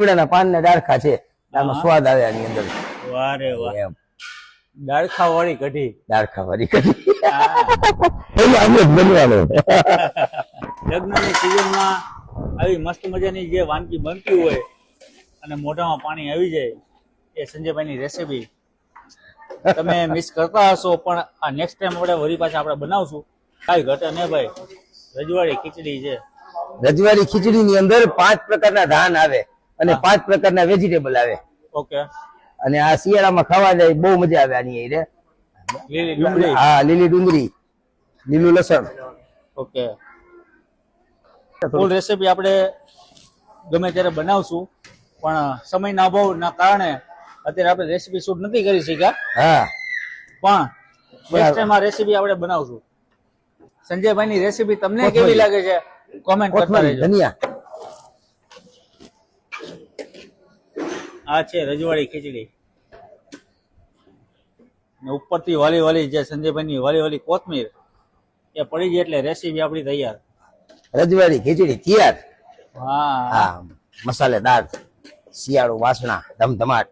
લીમડાના પાનના ડાળખા છે, આનો સ્વાદ આવે આની અંદર. વાહ રે વાહ, એમ દાળખા વાળી કઢી. ડાળખા વાળી કઢી આમ જ બનવાનો. લગ્નની સિઝનમાં આવી મસ્ત મજાની જે વાનગી બનતી હોય અને મોઢામાં પાણી આવી જાય, એ સંજયભાઈની રેસીપી તમે મિસ કરતા હશો, પણ આ નેક્સ્ટ ટાઈમ આપણે વળી પાછા આપણે બનાવશું. કાંઈ ઘટે ને ભાઈ, રજવાડી ખીચડી છે. રજવાડી ખીચડી ની અંદર 5 પ્રકારના ધાન આવે અને 5 પ્રકારના વેજીટેબલ આવે. ઓકે. અને આ શિયાળામાં ખાવા જાય બહુ મજા આવે આની. લીલી ડુંગળી. હા, લીલી ડુંગળી, લીલું લસણ. ઓકે. ફૂલ રેસીપી આપણે ગમે ત્યારે બનાવશું, પણ સમયના અભાવના કારણે અત્યારે આપણે રેસીપી શૂટ નથી કરી શક્યા. હા, પણ નેક્સ્ટ ટાઈમ આ રેસીપી આપણે બનાવશું. સંજયભાઈની રેસીપી તમને કેવી લાગે છે કોમેન્ટ કરતા રહેજો. ધનિયા આ છે રજવાડી ખીચડી ને ઉપરથી વાલી વાલી જે સંજયભાઈની વાલી વાલી કોથમીર એ પડી જાય એટલે રેસીપી આપણી તૈયાર. રજવાડી ખીચડી તૈયાર. હા હા, મસાલેદાર શિયાળુ વાસણા ધમધમાટ.